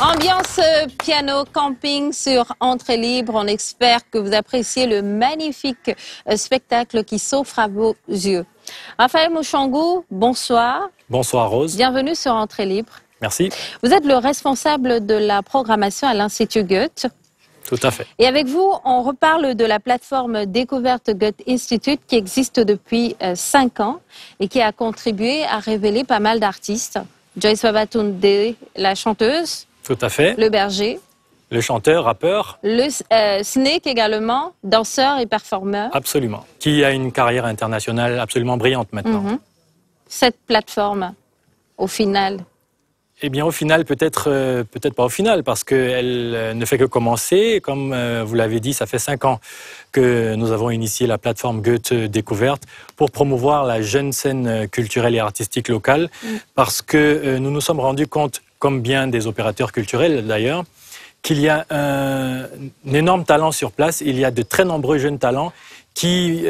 Ambiance piano camping sur Entrée Libre. On espère que vous appréciez le magnifique spectacle qui s'offre à vos yeux. Raphaël Mouchangou, bonsoir. Bonsoir Rose. Bienvenue sur Entrée Libre. Merci. Vous êtes le responsable de la programmation à l'Institut Goethe. Tout à fait. Et avec vous, on reparle de la plateforme Découverte Goethe Institute qui existe depuis 5 ans et qui a contribué à révéler pas mal d'artistes. Joyce Babatunde, la chanteuse. Tout à fait. Le berger. Le chanteur, rappeur. Le Snake également, danseur et performeur. Absolument. Qui a une carrière internationale absolument brillante maintenant. Cette plateforme, au final. Eh bien, au final, peut-être pas au final, parce qu'elle ne fait que commencer. Comme vous l'avez dit, ça fait 5 ans que nous avons initié la plateforme Goethe Découverte pour promouvoir la jeune scène culturelle et artistique locale, parce que nous nous sommes rendus compte, comme bien des opérateurs culturels d'ailleurs, qu'il y a un énorme talent sur place. Il y a de très nombreux jeunes talents qui,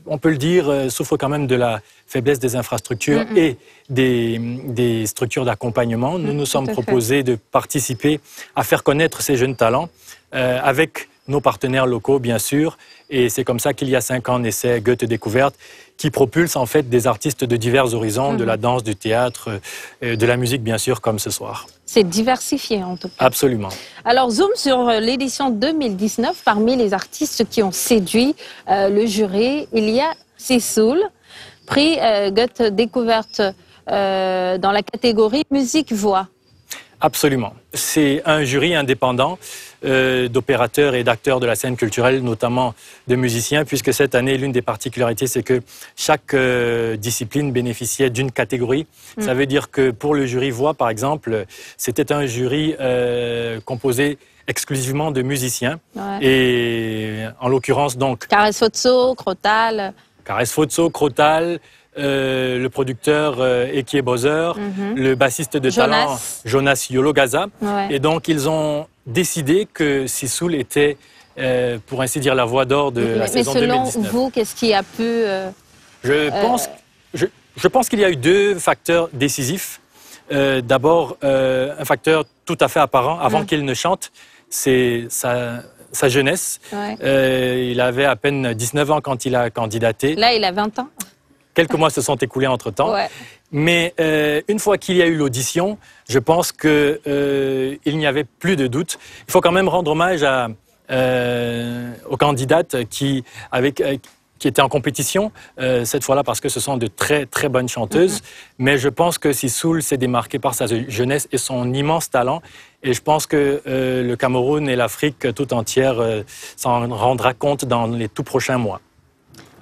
on peut le dire, souffrent quand même de la faiblesse des infrastructures et des structures d'accompagnement. Nous nous sommes proposés de participer à faire connaître ces jeunes talents avec nos partenaires locaux, bien sûr. Et c'est comme ça qu'il y a 5 ans naissait Goethe Découverte, qui propulse en fait des artistes de divers horizons, de la danse, du théâtre, de la musique, bien sûr, comme ce soir. C'est diversifié en tout cas. Absolument. Alors, zoom sur l'édition 2019. Parmi les artistes qui ont séduit le jury, il y a Sissoul, prix Goethe Découverte dans la catégorie musique-voix. Absolument. C'est un jury indépendant d'opérateurs et d'acteurs de la scène culturelle, notamment de musiciens, puisque cette année, l'une des particularités, c'est que chaque discipline bénéficiait d'une catégorie. Ça veut dire que pour le jury voix, par exemple, c'était un jury composé exclusivement de musiciens. Et en l'occurrence, donc... Caresse Fotso, Crotal... Caresse Fotso, Crotal... le producteur Ekie Bowser, le bassiste de talent Jonas Yologaza. Et donc, ils ont décidé que Sissoul était, pour ainsi dire, la voix d'or de la saison 2019. Mais selon vous, qu'est-ce qui a pu... Je pense qu'il y a eu 2 facteurs décisifs. D'abord, un facteur tout à fait apparent, avant qu'il ne chante, c'est sa jeunesse. Il avait à peine 19 ans quand il a candidaté. Là, il a 20 ans. Quelques mois se sont écoulés entre-temps. Mais une fois qu'il y a eu l'audition, je pense qu'il n'y avait plus de doute. Il faut quand même rendre hommage aux candidates qui étaient en compétition, cette fois-là parce que ce sont de très très bonnes chanteuses. Mais je pense que Sissoul s'est démarqué par sa jeunesse et son immense talent. Et je pense que le Cameroun et l'Afrique tout entière s'en rendra compte dans les tout prochains mois.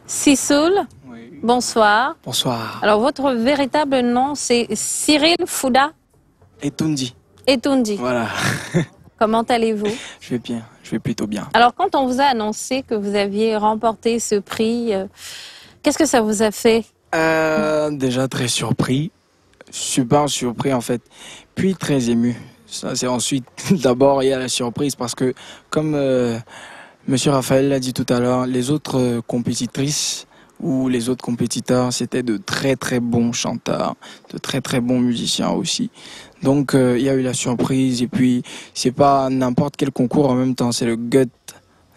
Sissoul, bonsoir. Bonsoir. Alors, votre véritable nom, c'est Cyril Fouda Etundi. Etundi. Voilà. Comment allez-vous? Je vais bien, je vais plutôt bien. Alors, quand on vous a annoncé que vous aviez remporté ce prix, qu'est-ce que ça vous a fait? Déjà très surpris, super surpris en fait, puis très ému. Ça, c'est ensuite, d'abord, il y a la surprise parce que, comme Monsieur Raphaël l'a dit tout à l'heure, les autres compétitrices ou les autres compétiteurs, c'était de très très bons chanteurs, de très très bons musiciens aussi. Donc il y a eu la surprise et puis c'est pas n'importe quel concours en même temps, c'est le Goethe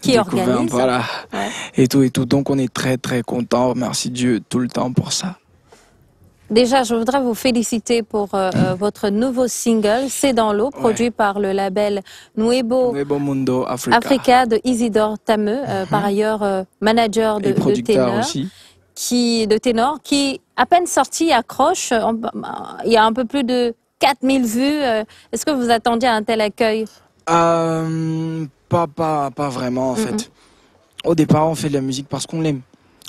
qui organise. Voilà. Et tout. Donc on est très très contents, merci Dieu tout le temps pour ça. Déjà, je voudrais vous féliciter pour votre nouveau single, C'est dans l'eau, produit par le label Nuevo Mundo Africa de Isidore Tameux, par ailleurs manager de ténor, de ténor, qui, à peine sorti, accroche. Il y a un peu plus de 4000 vues. Est-ce que vous attendiez un tel accueil? Pas vraiment, en fait. Au départ, on fait de la musique parce qu'on l'aime,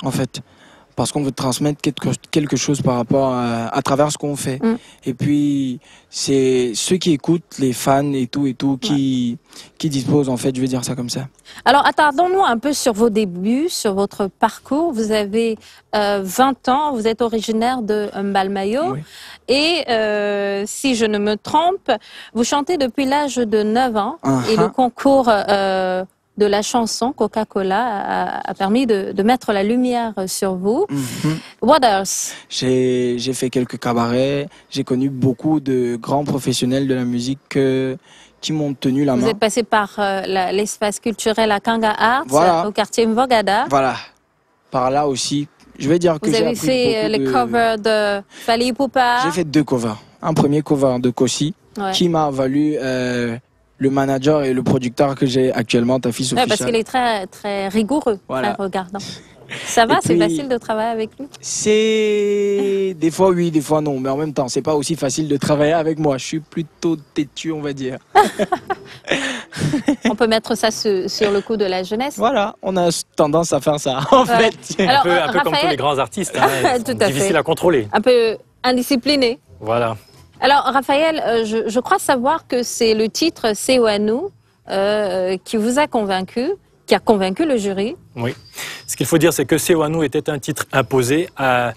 en fait. Parce qu'on veut transmettre quelque chose par rapport à travers ce qu'on fait. Et puis, c'est ceux qui écoutent, les fans et tout, qui disposent, en fait, je vais dire ça comme ça. Alors, attardons-nous un peu sur vos débuts, sur votre parcours. Vous avez 20 ans, vous êtes originaire de Mbalmayo. Et si je ne me trompe, vous chantez depuis l'âge de 9 ans. Et le concours de la chanson. Coca-Cola a permis de mettre la lumière sur vous. What else? J'ai fait quelques cabarets. J'ai connu beaucoup de grands professionnels de la musique qui m'ont tenu la main. Vous êtes passé par l'espace culturel à Kanga Arts, au quartier Mvogada. Voilà, par là aussi. Je vais dire que vous avez fait les covers de Fally Ipupa. J'ai fait 2 covers. Un premier cover de Kossi, qui m'a valu le manager et le producteur que j'ai actuellement, Tafis Official. Parce qu'il est très, très rigoureux, très regardant. Ça va, c'est facile de travailler avec lui? C'est des fois oui, des fois non, mais en même temps, c'est pas aussi facile de travailler avec moi. Je suis plutôt têtu, on va dire. On peut mettre ça sur le coup de la jeunesse. Voilà, on a tendance à faire ça, en fait. Alors, un peu comme tous les grands artistes, hein, difficile à contrôler. Un peu indiscipliné. Voilà. Alors, Raphaël, je crois savoir que c'est le titre Sewanou qui vous a convaincu, qui a convaincu le jury. Oui. Ce qu'il faut dire, c'est que Sewanou était un titre imposé à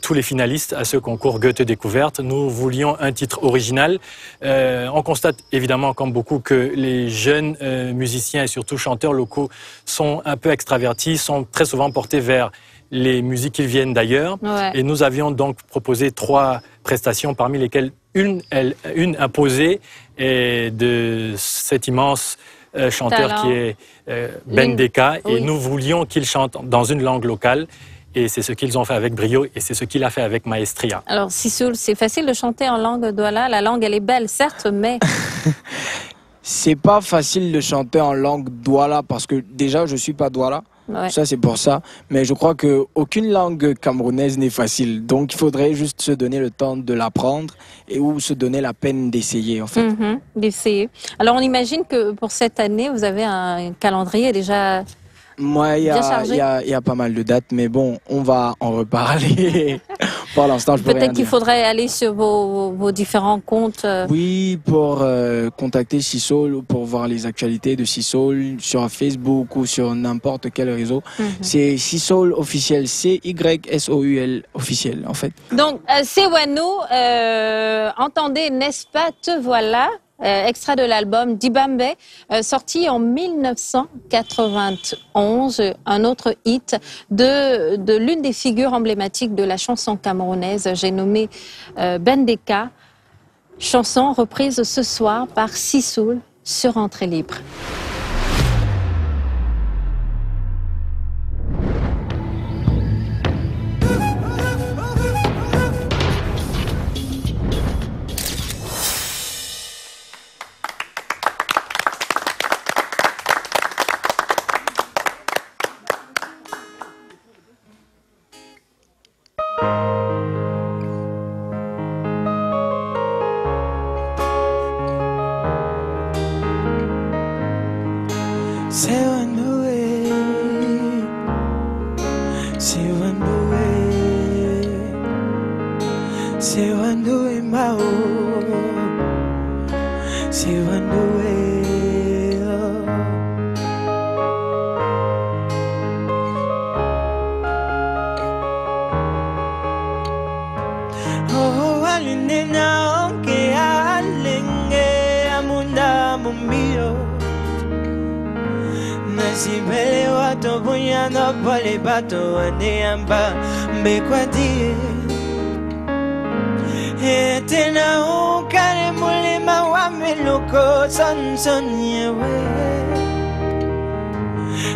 tous les finalistes à ce concours Goethe Découverte. Nous voulions un titre original. On constate évidemment, comme beaucoup, que les jeunes musiciens et surtout chanteurs locaux sont un peu extravertis, sont très souvent portés vers les musiques qui viennent d'ailleurs. Et nous avions donc proposé 3 prestations, parmi lesquelles une imposée et de cet immense chanteur qui est Ben Deka. Et nous voulions qu'il chante dans une langue locale. Et c'est ce qu'ils ont fait avec brio et c'est ce qu'il a fait avec maestria. Alors, Sissoul, c'est facile de chanter en langue douala. La langue, elle est belle, certes, mais... C'est pas facile de chanter en langue douala parce que déjà, je suis pas douala. Ça, c'est pour ça. Mais je crois qu'aucune langue camerounaise n'est facile. Donc, il faudrait juste se donner le temps de l'apprendre ou se donner la peine d'essayer, en fait. D'essayer. Alors, on imagine que pour cette année, vous avez un calendrier déjà... Moi, il y a pas mal de dates, mais bon, on va en reparler. Pour l'instant, je peux rien dire. Peut-être qu'il faudrait aller sur vos différents comptes. Oui, pour contacter Sissoul ou pour voir les actualités de Sissoul sur Facebook ou sur n'importe quel réseau. C'est Sissoul officiel, CYSOUL officiel, en fait. Donc, Sewanou, entendez, n'est-ce pas, te voilà. Extrait de l'album Dibambe, sorti en 1991, un autre hit de l'une des figures emblématiques de la chanson camerounaise, j'ai nommé Ben Deka, chanson reprise ce soir par Sissoul sur Entrée Libre.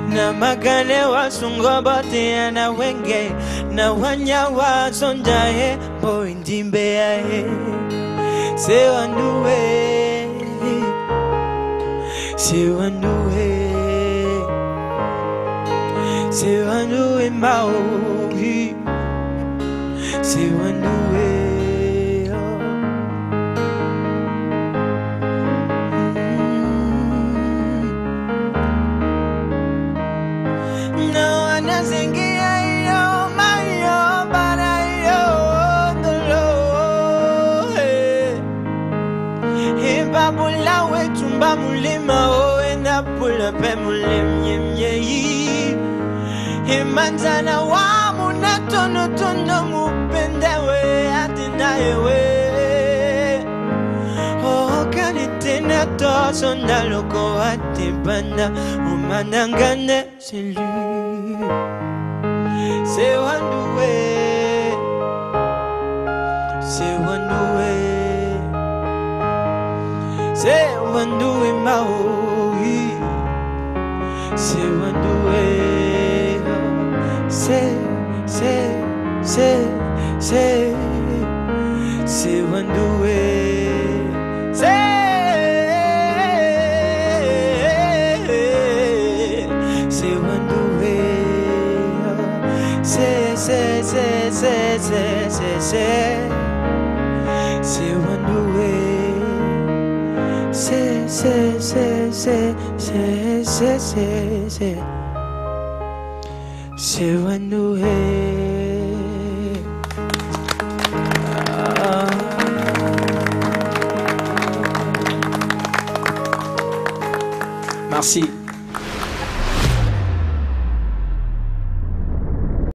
Na magane wa sungobote na wenge na wanya wa sonjaye poindimbe yae Sewanoué Sewanoué maohi Sewanoué mulima oenda pula pe mulemye myeyi Imanzana wa munatono tono mupendewe atinaewe Oh kanitena toso ndaloko atibanda manangane c'est lui c'est Wandoué c'est Wandoué c'est Wandoué Maui c'est Wandoué c'est Wandoué c'est Wandoué c'est Wandoué. Merci.